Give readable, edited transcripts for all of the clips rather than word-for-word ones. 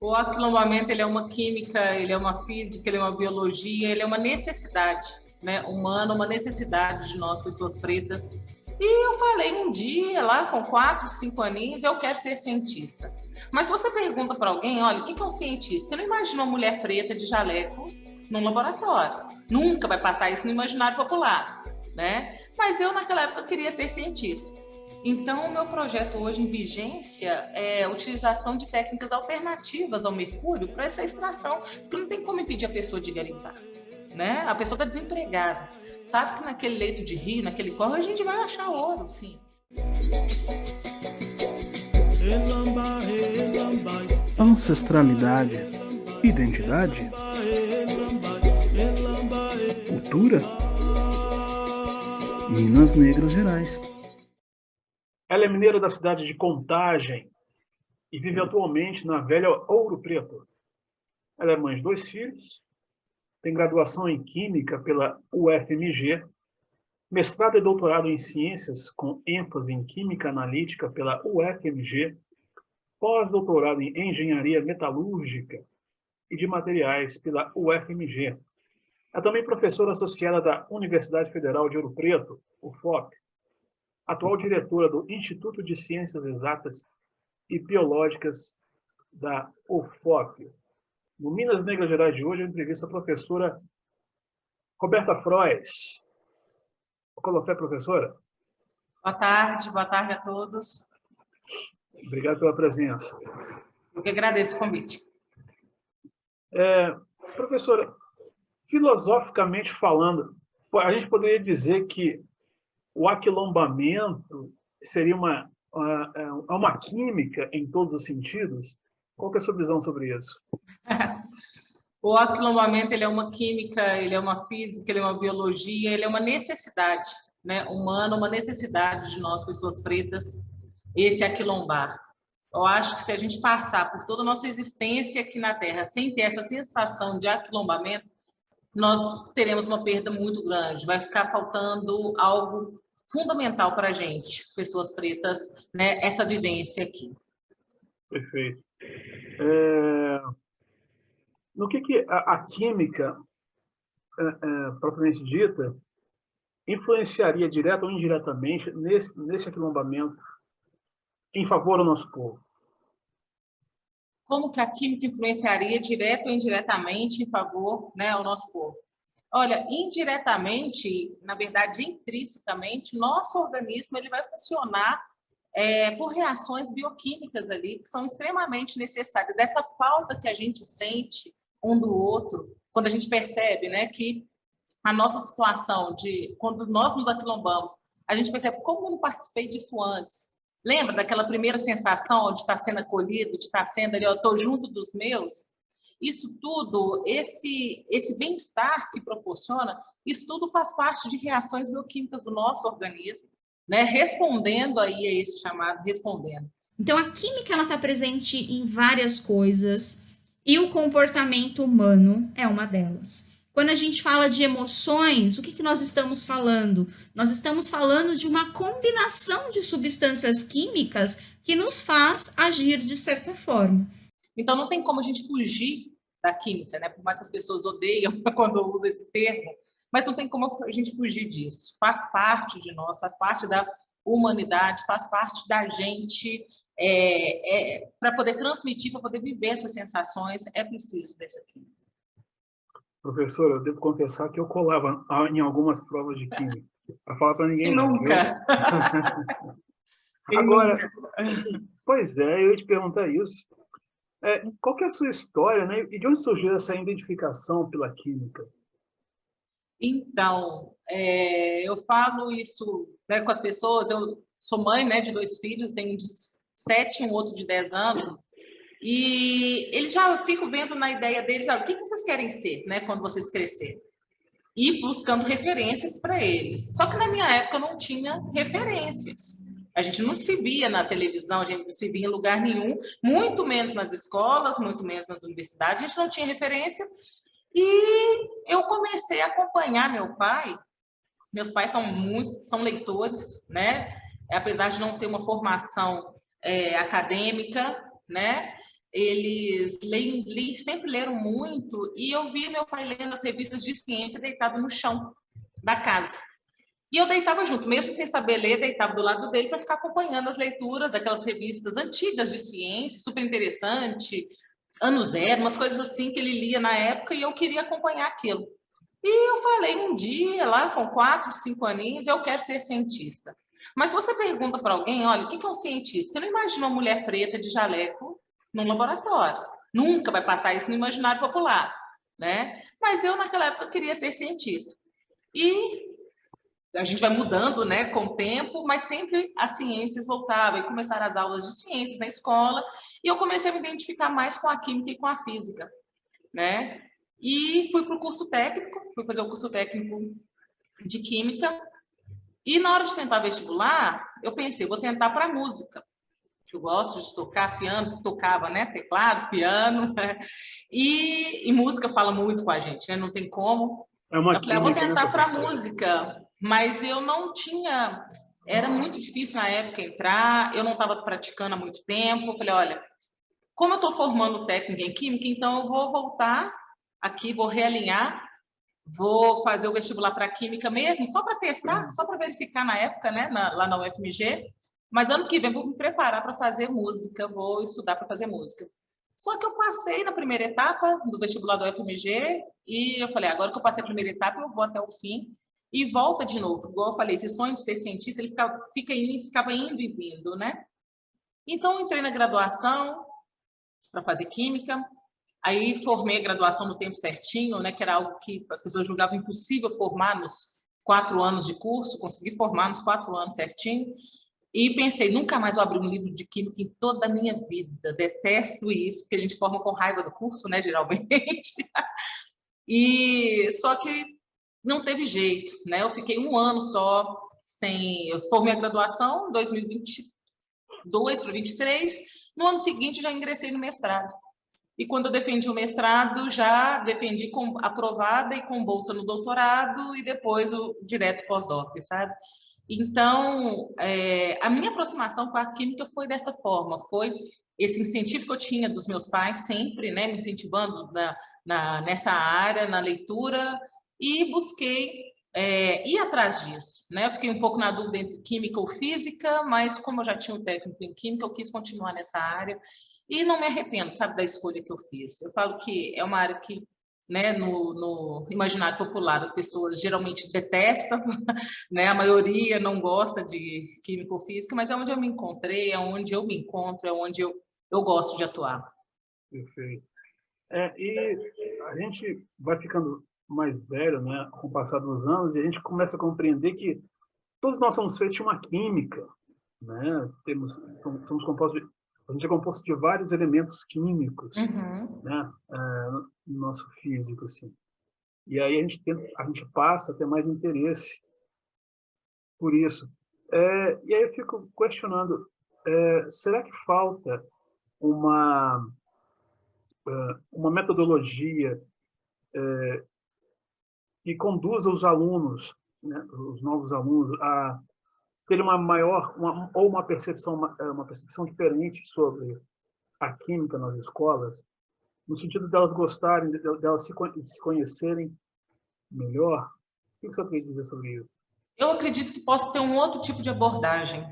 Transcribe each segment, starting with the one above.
O aquilombamento, ele é uma química, ele é uma física, ele é uma biologia, ele é uma necessidade, né, humana, uma necessidade de nós, pessoas pretas. E eu falei um dia, lá com 4, 5 aninhos, eu quero ser cientista. Mas se você pergunta para alguém, olha, o que é um cientista? Você não imagina uma mulher preta de jaleco num laboratório. Nunca vai passar isso no imaginário popular, né? Mas eu, naquela época, queria ser cientista. Então, o meu projeto hoje em vigência é a utilização de técnicas alternativas ao mercúrio para essa extração, porque não tem como impedir a pessoa de garimpar, né? A pessoa está desempregada, sabe que naquele leito de rio, naquele córrego, a gente vai achar ouro, sim. Ancestralidade, identidade, cultura, Minas Negras Gerais. Ela é mineira da cidade de Contagem e vive atualmente na velha Ouro Preto. Ela é mãe de 2 filhos, tem graduação em Química pela UFMG, mestrado e doutorado em Ciências com ênfase em Química Analítica pela UFMG, pós-doutorado em Engenharia Metalúrgica e de Materiais pela UFMG. É também professora associada da Universidade Federal de Ouro Preto, UFOP, atual diretora do Instituto de Ciências Exatas e Biológicas da UFOP. No Minas Negras Gerais de hoje, eu entrevisto a professora Roberta Frois. Qual é, professora? Boa tarde a todos. Obrigado pela presença. Eu que agradeço o convite. Professora, filosoficamente falando, a gente poderia dizer que o aquilombamento seria uma química em todos os sentidos? Qual que é a sua visão sobre isso? O aquilombamento, ele é uma química, ele é uma física, ele é uma biologia, ele é uma necessidade, né, humana, uma necessidade de nós, pessoas pretas, esse aquilombar. Eu acho que se a gente passar por toda a nossa existência aqui na Terra sem ter essa sensação de aquilombamento, nós teremos uma perda muito grande. Vai ficar faltando algo fundamental para a gente, pessoas pretas, né, essa vivência aqui. Perfeito. No que a química, propriamente dita, influenciaria direta ou indiretamente nesse aquilombamento em favor do nosso povo? Como que a química influenciaria direto ou indiretamente em favor, né, ao nosso povo? Olha, indiretamente, na verdade, intrinsecamente, nosso organismo ele vai funcionar por reações bioquímicas ali, que são extremamente necessárias. Essa falta que a gente sente um do outro, quando a gente percebe, né, que a nossa situação de, quando nós nos aquilombamos, a gente percebe como eu não participei disso antes. Lembra daquela primeira sensação de estar sendo acolhido, de estar sendo ali, eu estou junto dos meus? Isso tudo, esse bem-estar que proporciona, isso tudo faz parte de reações bioquímicas do nosso organismo, né? Respondendo aí a esse chamado, respondendo. Então, a química ela está presente em várias coisas e o comportamento humano é uma delas. Quando a gente fala de emoções, o que nós estamos falando? Nós estamos falando de uma combinação de substâncias químicas que nos faz agir de certa forma. Então, não tem como a gente fugir da química, né? Por mais que as pessoas odeiam quando usam esse termo, mas não tem como a gente fugir disso. Faz parte de nós, faz parte da humanidade, faz parte da gente. Para poder transmitir, para poder viver essas sensações, é preciso dessa química. Professor, eu devo confessar que eu colava em algumas provas de química. Para falar para ninguém. Nunca. Agora, pois é, eu ia te perguntar isso. Qual que é a sua história, né? E de onde surgiu essa identificação pela química? Então, eu falo isso, né, com as pessoas. Eu sou mãe, né, de 2 filhos, tenho um de 7 e um outro de 10 anos. E eles já ficam vendo na ideia deles, o que vocês querem ser, né, quando vocês crescerem? E buscando referências para eles. Só que na minha época não tinha referências. A gente não se via na televisão, a gente não se via em lugar nenhum, muito menos nas escolas, muito menos nas universidades, a gente não tinha referência. E eu comecei a acompanhar meu pai. Meus pais são leitores, né? Apesar de não ter uma formação acadêmica, né? eles sempre leram muito, e eu via meu pai lendo as revistas de ciência deitado no chão da casa. E eu deitava junto, mesmo sem saber ler, deitava do lado dele para ficar acompanhando as leituras daquelas revistas antigas de ciência, super interessante, Ano Zero, umas coisas assim que ele lia na época, e eu queria acompanhar aquilo. E eu falei um dia, lá com 4, 5 aninhos, eu quero ser cientista. Mas se você pergunta para alguém, olha, o que é um cientista? Você não imagina uma mulher preta de jaleco num laboratório. Nunca vai passar isso no imaginário popular, né? Mas eu, naquela época, queria ser cientista. E a gente vai mudando, né, com o tempo, mas sempre as ciências voltavam, e começaram as aulas de ciências na escola, e eu comecei a me identificar mais com a química e com a física, né? E fui para o curso técnico, fui fazer o curso técnico de química, e na hora de tentar vestibular, eu pensei, vou tentar para música. Eu gosto de tocar piano, tocava, né, teclado, piano, né? E música fala muito com a gente, né? Não tem como. Eu falei, vou tentar para música, mas eu não tinha, era muito difícil na época entrar, eu não estava praticando há muito tempo. Eu falei, olha, como eu estou formando técnica em química, então eu vou voltar aqui, vou realinhar, vou fazer o vestibular para química mesmo, só para testar, só para verificar na época, né, lá na UFMG. Mas ano que vem vou me preparar para fazer música, vou estudar para fazer música. Só que eu passei na primeira etapa do vestibular do UFMG e eu falei, agora que eu passei a primeira etapa, eu vou até o fim e volta de novo. Igual eu falei, esse sonho de ser cientista, ele ficava indo e vindo, né? Então, eu entrei na graduação para fazer química, aí formei a graduação no tempo certinho, né? Que era algo que as pessoas julgavam impossível formar nos 4 anos de curso, consegui formar nos 4 anos certinho. E pensei, nunca mais vou abrir um livro de química em toda a minha vida. Detesto isso, porque a gente forma com raiva do curso, né, geralmente. E só que não teve jeito, né? Eu fiquei 1 ano só sem... Eu formei a graduação em 2022 para 2023. No ano seguinte, já ingressei no mestrado. E quando eu defendi o mestrado, já defendi aprovada e com bolsa no doutorado e depois o direto pós-doc, sabe? Então, a minha aproximação com a química foi dessa forma, foi esse incentivo que eu tinha dos meus pais, sempre, né, me incentivando nessa área, na leitura, e busquei ir atrás disso, né? Eu fiquei um pouco na dúvida entre química ou física, mas como eu já tinha um técnico em química, eu quis continuar nessa área, e não me arrependo, sabe, da escolha que eu fiz. Eu falo que é uma área que, né, no imaginário popular, as pessoas geralmente detestam, né? A maioria não gosta de química ou física, mas é onde eu me encontrei, é onde eu me encontro, é onde eu gosto de atuar. Perfeito. E a gente vai ficando mais velho, né, com o passar dos anos, e a gente começa a compreender que todos nós somos feitos de uma química, né? Somos compostos a gente é composto de vários elementos químicos, né, no nosso físico, assim. E aí a gente passa a ter mais interesse por isso. E aí eu fico questionando, será que falta uma metodologia que conduza os alunos, né, os novos alunos, a ter uma percepção diferente sobre a química nas escolas, no sentido delas gostarem, delas se conhecerem melhor? O que você tem a dizer sobre isso? Eu acredito que possa ter um outro tipo de abordagem.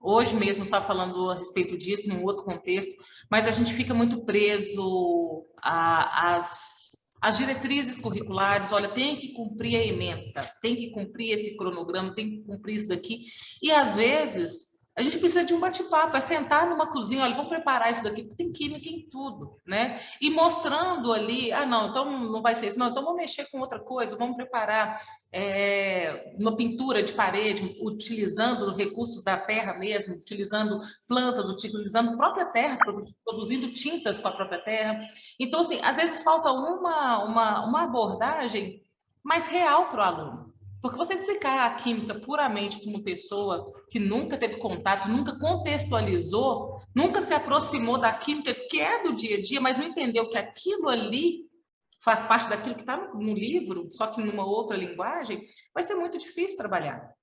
Hoje mesmo estava falando a respeito disso, num outro contexto, mas a gente fica muito preso às diretrizes curriculares. Olha, tem que cumprir a ementa, tem que cumprir esse cronograma, tem que cumprir isso daqui. E, às vezes, a gente precisa de um bate-papo, é sentar numa cozinha, olha, vamos preparar isso daqui, porque tem química em tudo, né? E mostrando ali, não, então não vai ser isso, não, então vamos mexer com outra coisa, vamos preparar uma pintura de parede, utilizando recursos da terra mesmo, utilizando plantas, utilizando a própria terra, produzindo tintas com a própria terra. Então, assim, às vezes falta uma abordagem mais real para o aluno. Porque você explicar a química puramente para uma pessoa que nunca teve contato, nunca contextualizou, nunca se aproximou da química que é do dia a dia, mas não entendeu que aquilo ali faz parte daquilo que está no livro, só que numa outra linguagem, vai ser muito difícil trabalhar,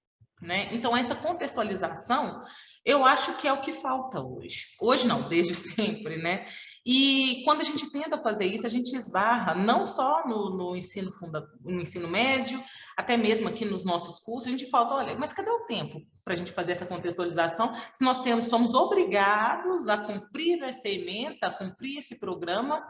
né? Então, essa contextualização Eu acho que é o que falta hoje. Hoje não, desde sempre, né? E quando a gente tenta fazer isso, a gente esbarra não só no ensino médio, até mesmo aqui nos nossos cursos, a gente falta, olha, mas cadê o tempo para a gente fazer essa contextualização? Se nós somos obrigados a cumprir essa ementa, a cumprir esse programa,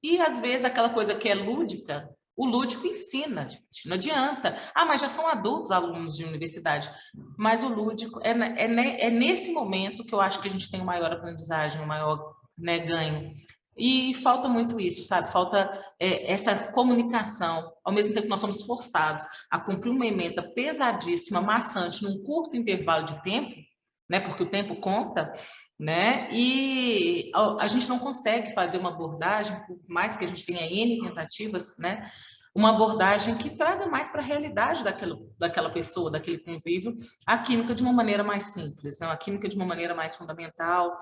e às vezes aquela coisa que é lúdica, o lúdico ensina, gente, não adianta. Ah, mas já são adultos alunos de universidade. Mas o lúdico é nesse momento que eu acho que a gente tem o maior aprendizagem, o maior, né, ganho. E falta muito isso, sabe? Falta essa comunicação, ao mesmo tempo que nós somos forçados a cumprir uma ementa pesadíssima, maçante, num curto intervalo de tempo, né? Porque o tempo conta, né? E a gente não consegue fazer uma abordagem, por mais que a gente tenha N tentativas, né? Uma abordagem que traga mais para a realidade daquela pessoa, daquele convívio, a química de uma maneira mais simples, né? A química de uma maneira mais fundamental,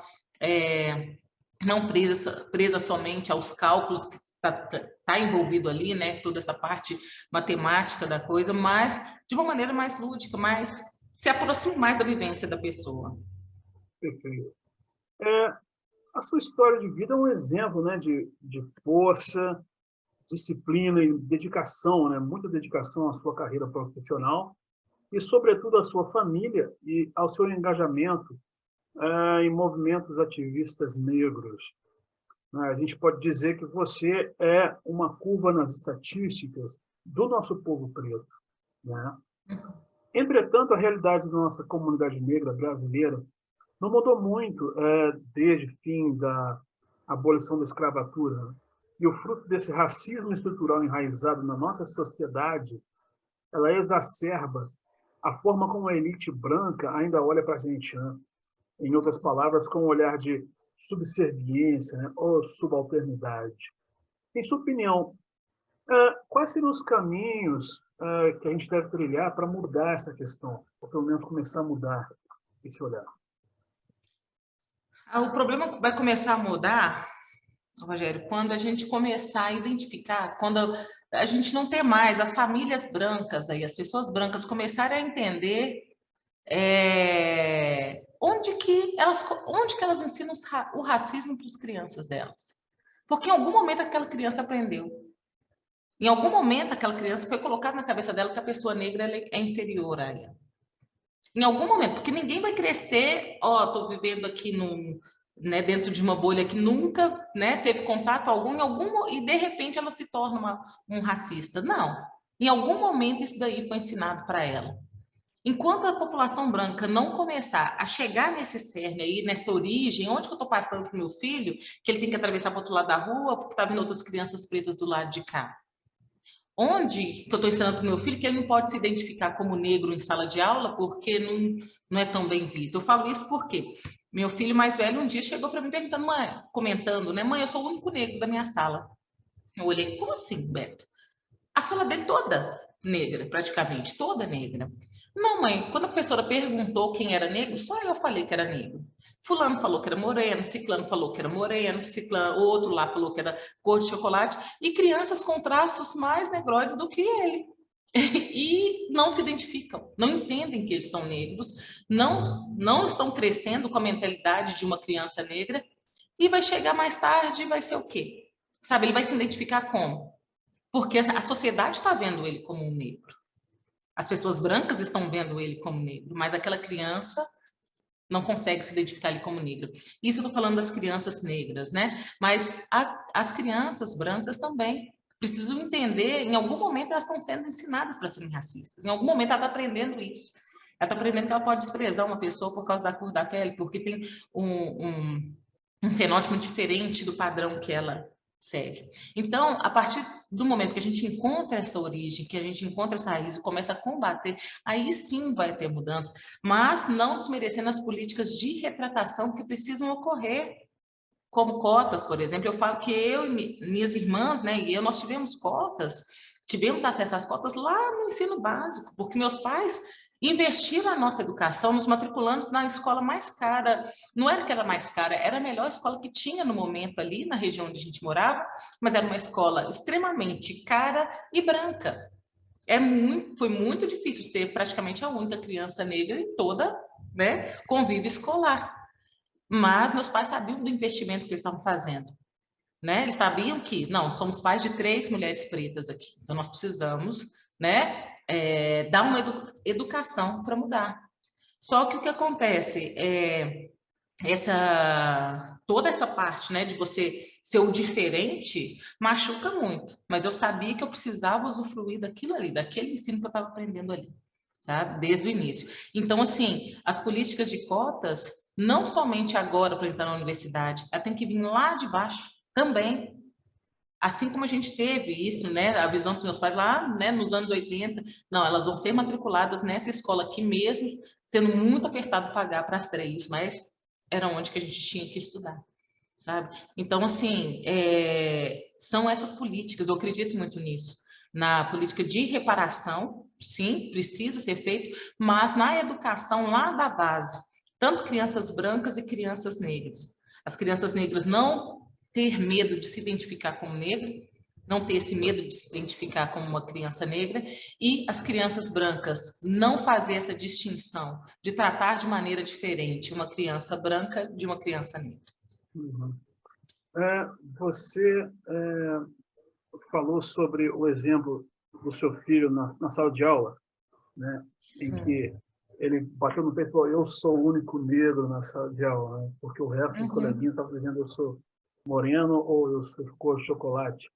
não presa somente aos cálculos que tá envolvido ali, né? Toda essa parte matemática da coisa, mas de uma maneira mais lúdica, mais se aproxima mais da vivência da pessoa. Perfeito. A sua história de vida é um exemplo, né, de força, disciplina e dedicação, né? Muita dedicação à sua carreira profissional e, sobretudo, à sua família e ao seu engajamento em movimentos ativistas negros. A gente pode dizer que você é uma curva nas estatísticas do nosso povo preto, né? Entretanto, a realidade da nossa comunidade negra brasileira não mudou muito desde o fim da abolição da escravatura, né? E o fruto desse racismo estrutural enraizado na nossa sociedade, ela exacerba a forma como a elite branca ainda olha para a gente, né? Em outras palavras, com um olhar de subserviência, né? Ou subalternidade. Em sua opinião, quais seriam os caminhos que a gente deve trilhar para mudar essa questão, ou pelo menos começar a mudar esse olhar? O problema vai começar a mudar, Rogério, quando a gente começar a identificar, quando a gente não ter mais as famílias brancas aí, as pessoas brancas começarem a entender onde que elas ensinam o racismo para as crianças delas. Porque em algum momento aquela criança aprendeu. Em algum momento aquela criança foi colocada na cabeça dela que a pessoa negra é inferior a ela. Em algum momento, porque ninguém vai crescer, estou vivendo aqui dentro de uma bolha que nunca, né, teve contato algum, e de repente ela se torna um racista. Não. Em algum momento isso daí foi ensinado para ela. Enquanto a população branca não começar a chegar nesse cerne aí, nessa origem, onde que eu estou passando para o meu filho, que ele tem que atravessar para o outro lado da rua, porque está vindo outras crianças pretas do lado de cá. Onde que eu estou ensinando para o meu filho que ele não pode se identificar como negro em sala de aula porque não é tão bem visto. Eu falo isso porque meu filho mais velho um dia chegou para mim perguntando, comentando, né? Mãe, eu sou o único negro da minha sala. Eu olhei, como assim, Beto? A sala dele toda negra, praticamente, toda negra. Não, mãe, quando a professora perguntou quem era negro, só eu falei que era negro. Fulano falou que era moreno, ciclano falou que era moreno, outro lá falou que era cor de chocolate, e crianças com traços mais negroides do que ele. E não se identificam, não entendem que eles são negros, não estão crescendo com a mentalidade de uma criança negra, e vai chegar mais tarde e vai ser o quê? Sabe, ele vai se identificar como? Porque a sociedade está vendo ele como um negro. As pessoas brancas estão vendo ele como negro, mas aquela criança não consegue se identificar ele como negro. Isso eu estou falando das crianças negras, né? Mas as crianças brancas também precisam entender, em algum momento elas estão sendo ensinadas para serem racistas, em algum momento ela está aprendendo isso. Ela está aprendendo que ela pode desprezar uma pessoa por causa da cor da pele, porque tem um fenótipo diferente do padrão que ela segue. Então, a partir do momento que a gente encontra essa origem, que a gente encontra essa raiz e começa a combater, aí sim vai ter mudança, mas não desmerecendo as políticas de retratação que precisam ocorrer, como cotas, por exemplo. Eu falo que eu e minhas irmãs, né, e eu, nós tivemos cotas, tivemos acesso às cotas lá no ensino básico, porque meus pais investiram na nossa educação, nos matriculamos na escola mais cara. Não era que era mais cara, era a melhor escola que tinha no momento ali, na região onde a gente morava, mas era uma escola extremamente cara e branca. Foi muito difícil ser praticamente a única criança negra em toda né, convívio escolar. Mas meus pais sabiam do investimento que eles estavam fazendo, né? Eles sabiam que, não, somos pais de 3 mulheres pretas aqui, então nós precisamos, né, dar uma educação para mudar. Só que o que acontece toda essa parte, né, de você ser o diferente, machuca muito. Mas eu sabia que eu precisava usufruir daquilo ali, daquele ensino que eu estava aprendendo ali, sabe? Desde o início. Então, assim, as políticas de cotas, não somente agora para entrar na universidade, ela tem que vir lá de baixo também. Assim como a gente teve isso, né, a visão dos meus pais lá, né, nos anos 80, não, elas vão ser matriculadas nessa escola aqui mesmo, sendo muito apertado pagar para as 3, mas era onde que a gente tinha que estudar, sabe? Então, assim, são essas políticas, eu acredito muito nisso. Na política de reparação, sim, precisa ser feito, mas na educação lá da base, tanto crianças brancas e crianças negras. As crianças negras não ter medo de se identificar como negra, não ter esse medo de se identificar como uma criança negra, e as crianças brancas não fazer essa distinção de tratar de maneira diferente uma criança branca de uma criança negra. Uhum. Você falou sobre o exemplo do seu filho na sala de aula, né, em que ele bateu no peito e falou, eu sou o único negro na sala de aula, né, porque o resto dos coleguinhas estavam dizendo eu sou moreno ou eu sou cor de chocolate.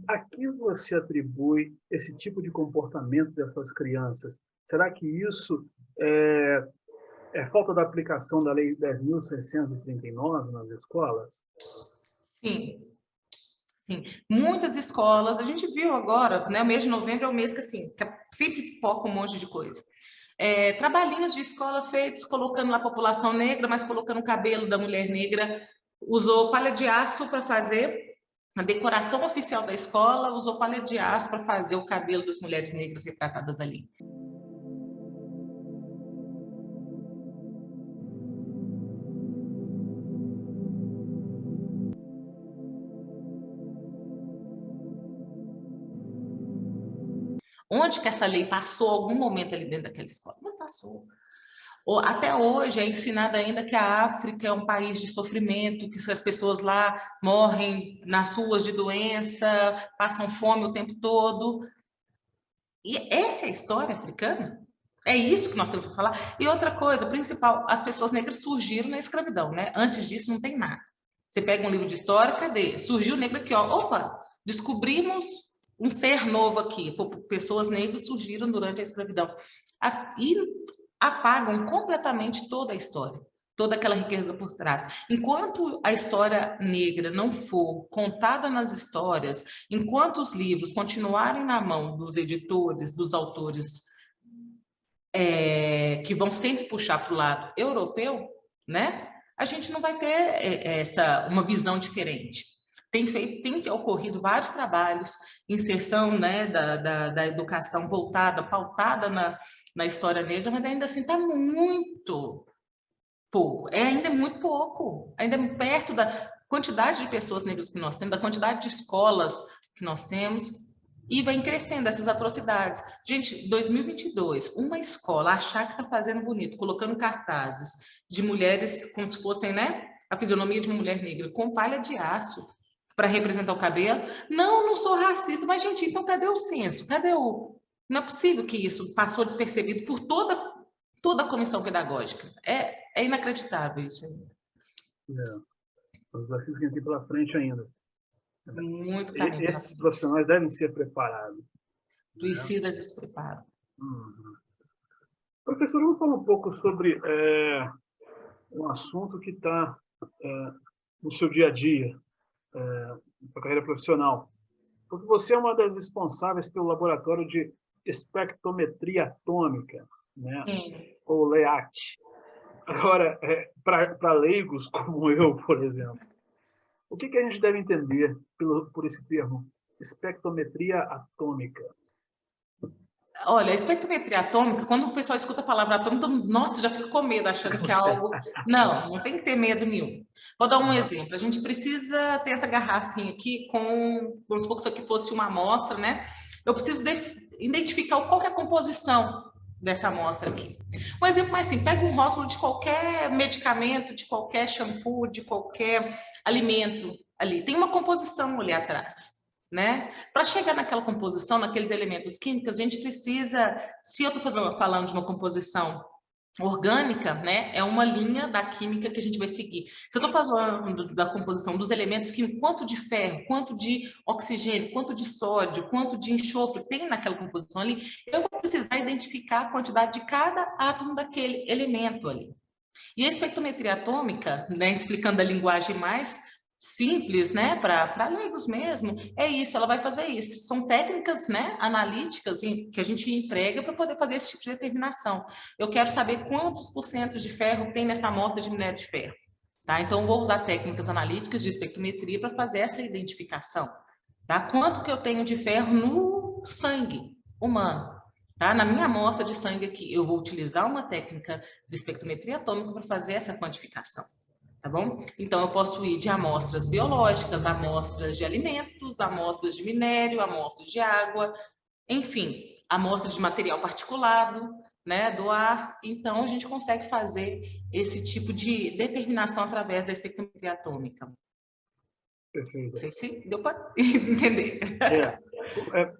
A que você atribui esse tipo de comportamento dessas crianças? Será que isso é falta da aplicação da Lei 10.639 nas escolas? Sim. Sim. Muitas escolas, a gente viu agora, né, o mês de novembro é o mês que, assim, que sempre pipoca um monte de coisa. Trabalhinhos de escola feitos, colocando lá a população negra, mas colocando o cabelo da mulher negra, usou palha de aço para fazer a decoração oficial da escola, usou palha de aço para fazer o cabelo das mulheres negras retratadas ali. Onde que essa lei passou algum momento ali dentro daquela escola? Não passou. Até hoje é ensinado ainda que a África é um país de sofrimento, que as pessoas lá morrem nas ruas de doença, passam fome o tempo todo. E essa é a história africana? É isso que nós temos que falar? E outra coisa, principal, as pessoas negras surgiram na escravidão, né? Antes disso não tem nada. Você pega um livro de história, cadê? Surgiu o negro aqui, ó. Opa, descobrimos um ser novo aqui. Pessoas negras surgiram durante a escravidão. E apagam completamente toda a história, toda aquela riqueza por trás. Enquanto a história negra não for contada nas histórias, enquanto os livros continuarem na mão dos editores, dos autores, que vão sempre puxar para o lado europeu, né? A gente não vai ter uma visão diferente. Tem ocorrido vários trabalhos, inserção, né, da educação voltada, pautada na história negra, mas ainda assim está muito pouco. Ainda é muito pouco. Ainda é perto da quantidade de pessoas negras que nós temos, da quantidade de escolas que nós temos, e vem crescendo essas atrocidades. Gente, 2022, uma escola achar que está fazendo bonito, colocando cartazes de mulheres como se fossem, né, a fisionomia de uma mulher negra, com palha de aço, para representar o cabelo. Não sou racista, mas, gente, então cadê o senso? Não é possível que isso passou despercebido por toda a comissão pedagógica. É inacreditável isso ainda. São desafios que a gente tem pela frente ainda. Muito caminho. Esses profissionais devem ser preparados. Precisa desse preparo. Professor, vamos falar um pouco sobre um assunto que está no seu dia a dia, na sua carreira profissional. Porque você é uma das responsáveis pelo laboratório de espectrometria atômica, né? Sim. Ou LEAT. Agora, para leigos como eu, por exemplo, o que a gente deve entender por esse termo, espectrometria atômica? Olha, a espectrometria atômica, quando o pessoal escuta a palavra atômica, nossa, já fica com medo, achando que é algo... Não tem que ter medo nenhum. Vou dar um exemplo. A gente precisa ter essa garrafinha aqui com... Vamos supor que isso aqui fosse uma amostra, né? Eu preciso identificar qual que é a composição dessa amostra aqui. Um exemplo mais simples, pega um rótulo de qualquer medicamento, de qualquer shampoo, de qualquer alimento ali. Tem uma composição ali atrás, né? Para chegar naquela composição, naqueles elementos químicos, a gente precisa, se eu estou falando de uma composição orgânica, né, é uma linha da química que a gente vai seguir. Se eu estou falando da composição dos elementos químicos, quanto de ferro, quanto de oxigênio, quanto de sódio, quanto de enxofre tem naquela composição ali, eu vou precisar identificar a quantidade de cada átomo daquele elemento ali. E a espectrometria atômica, né, explicando a linguagem mais simples, né, para leigos mesmo, é isso, ela vai fazer isso. São técnicas, né, analíticas que a gente emprega para poder fazer esse tipo de determinação. Eu quero saber quantos % de ferro tem nessa amostra de minério de ferro. Tá? Então, eu vou usar técnicas analíticas de espectrometria para fazer essa identificação. Tá? Quanto que eu tenho de ferro no sangue humano? Tá? Na minha amostra de sangue aqui, eu vou utilizar uma técnica de espectrometria atômica para fazer essa quantificação. Tá bom? Então, eu posso ir de amostras biológicas, amostras de alimentos, amostras de minério, amostras de água, enfim, amostras de material particulado, né, do ar. Então, a gente consegue fazer esse tipo de determinação através da espectrometria atômica. Perfeito. Não sei se deu para entender.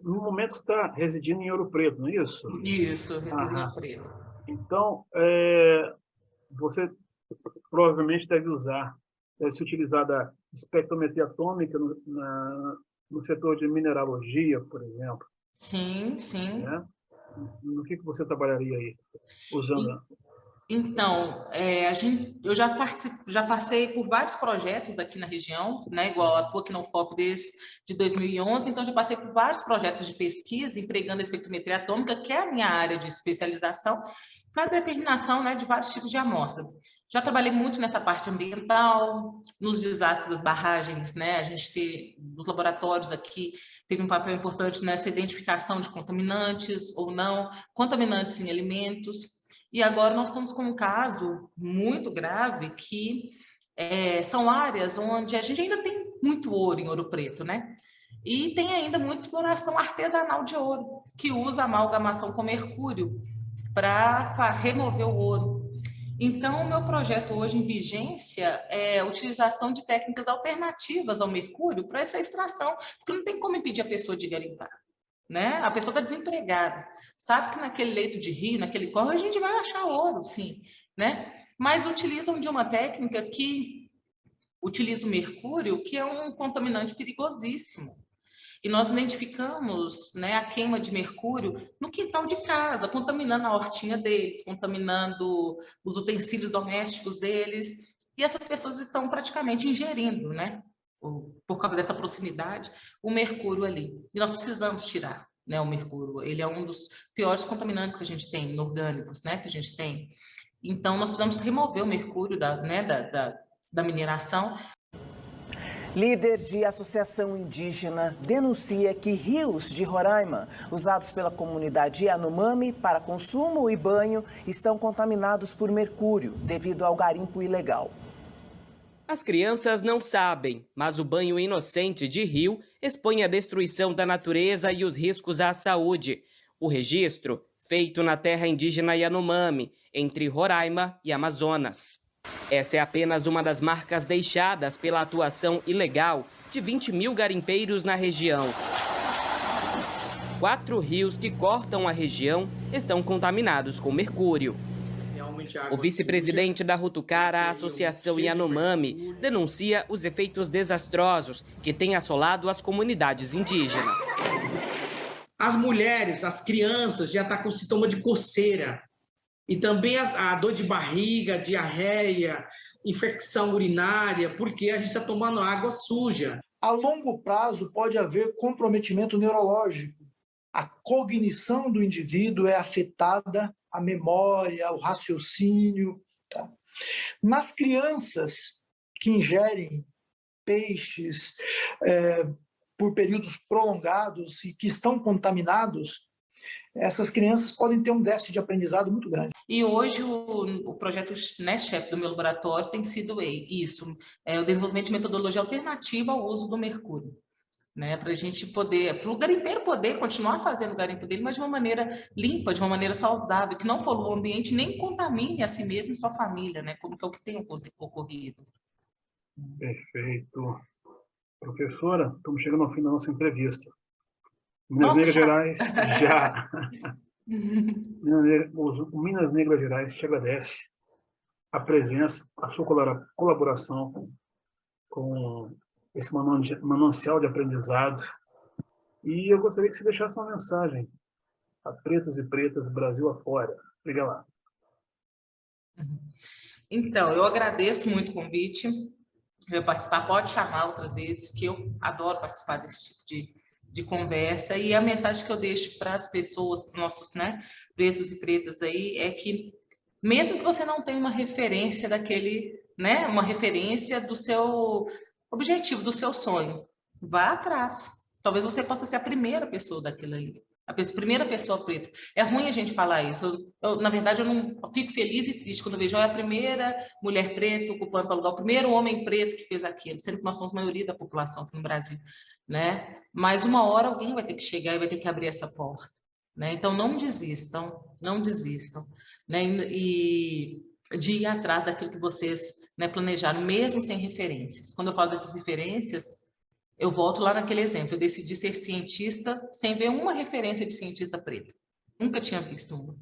No momento você está residindo em Ouro Preto, não é isso? Isso, residindo em Ouro Preto. Então, você provavelmente deve se utilizar da espectrometria atômica no setor de mineralogia, por exemplo. Sim, sim. Né? No que você trabalharia aí, usando? Então, eu já passei por vários projetos aqui na região, né, igual eu atuo aqui na UFOP desde 2011, então já passei por vários projetos de pesquisa empregando a espectrometria atômica, que é a minha área de especialização, para determinação, né, de vários tipos de amostra. Já trabalhei muito nessa parte ambiental, nos desastres das barragens, né? A gente os laboratórios aqui teve um papel importante nessa identificação de contaminantes ou não, contaminantes em alimentos. E agora nós estamos com um caso muito grave que são áreas onde a gente ainda tem muito ouro em Ouro Preto, né? E tem ainda muita exploração artesanal de ouro, que usa amalgamação com mercúrio para remover o ouro. Então, o meu projeto hoje em vigência é a utilização de técnicas alternativas ao mercúrio para essa extração, porque não tem como impedir a pessoa de garimpar, né? A pessoa está desempregada, sabe que naquele leito de rio, naquele córrego, a gente vai achar ouro, sim, né? Mas utilizam de uma técnica que utiliza o mercúrio, que é um contaminante perigosíssimo. E nós identificamos, né, a queima de mercúrio no quintal de casa, contaminando a hortinha deles, contaminando os utensílios domésticos deles. E essas pessoas estão praticamente ingerindo, né, por causa dessa proximidade, o mercúrio ali. E nós precisamos tirar, né, o mercúrio. Ele é um dos piores contaminantes que a gente tem, orgânicos, né, que a gente tem. Então, nós precisamos remover o mercúrio da mineração. Líder de associação indígena denuncia que rios de Roraima, usados pela comunidade Yanomami para consumo e banho, estão contaminados por mercúrio devido ao garimpo ilegal. As crianças não sabem, mas o banho inocente de rio expõe a destruição da natureza e os riscos à saúde. O registro, feito na terra indígena Yanomami, entre Roraima e Amazonas. Essa é apenas uma das marcas deixadas pela atuação ilegal de 20 mil garimpeiros na região. 4 rios que cortam a região estão contaminados com mercúrio. O vice-presidente da Rutucara, a Associação Yanomami, denuncia os efeitos desastrosos que têm assolado as comunidades indígenas. As mulheres, as crianças já estão com sintoma de coceira. E também a dor de barriga, diarreia, infecção urinária, porque a gente está tomando água suja. A longo prazo pode haver comprometimento neurológico. A cognição do indivíduo é afetada, a memória, o raciocínio. Tá? Nas crianças que ingerem peixes por períodos prolongados e que estão contaminados, essas crianças podem ter um déficit de aprendizado muito grande. E hoje o projeto, né, chefe do meu laboratório tem sido isso, o desenvolvimento de metodologia alternativa ao uso do mercúrio. né? Para a gente poder, para o garimpeiro poder continuar fazendo o garimpo dele, mas de uma maneira limpa, de uma maneira saudável, que não polua o ambiente nem contamine a si mesmo e sua família, né? Como que é o que tem ocorrido. Perfeito. Professora, estamos chegando ao fim da nossa entrevista. Minas Nossa, Negras já? Gerais, já. O Minas Negras Gerais te agradece a presença, a sua colaboração com esse manancial de aprendizado. E eu gostaria que você deixasse uma mensagem a pretos e pretas do Brasil afora. Liga lá. Então, eu agradeço muito o convite. Eu participar, pode chamar outras vezes, que eu adoro participar desse tipo de conversa. E a mensagem que eu deixo para as pessoas, para os nossos, né, pretos e pretas aí, é que mesmo que você não tenha uma referência daquele, né, uma referência do seu objetivo, do seu sonho, vá atrás. Talvez você possa ser a primeira pessoa daquilo ali. Primeira pessoa preta. É ruim a gente falar isso. Na verdade, eu fico feliz e triste quando eu vejo a primeira mulher preta ocupando tal lugar, o primeiro homem preto que fez aquilo, sendo que nós somos a maioria da população aqui no Brasil, né? Mas uma hora alguém vai ter que chegar e vai ter que abrir essa porta, né? Então, não desistam, né? E de ir atrás daquilo que vocês, né, planejaram, mesmo sem referências. Quando eu falo dessas referências, eu volto lá naquele exemplo. Eu decidi ser cientista sem ver uma referência de cientista preta. Nunca tinha visto uma,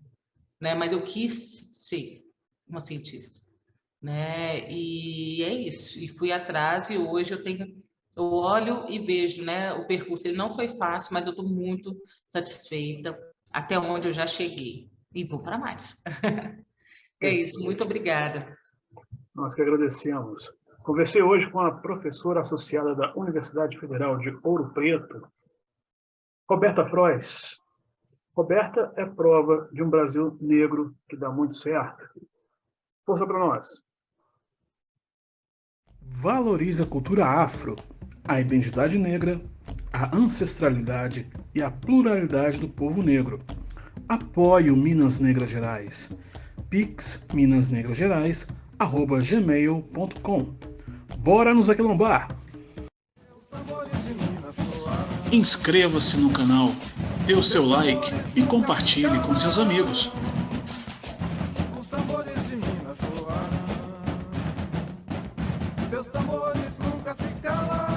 né? Mas eu quis ser uma cientista, né? E é isso. E fui atrás e hoje eu olho e vejo, né? O percurso ele não foi fácil, mas eu estou muito satisfeita até onde eu já cheguei e vou para mais. É isso. Muito obrigada. Nós que agradecemos. Conversei hoje com a professora associada da Universidade Federal de Ouro Preto, Roberta Frois. Roberta é prova de um Brasil negro que dá muito certo. Força para nós. Valorize a cultura afro, a identidade negra, a ancestralidade e a pluralidade do povo negro. Apoie o Minas Negras Gerais. Pix minasnegrasgerais@gmail.com. Bora nos aquilombar! Inscreva-se no canal, dê o seu like e compartilhe com seus amigos. Os tambores de Minas soaram, seus tambores nunca se calam.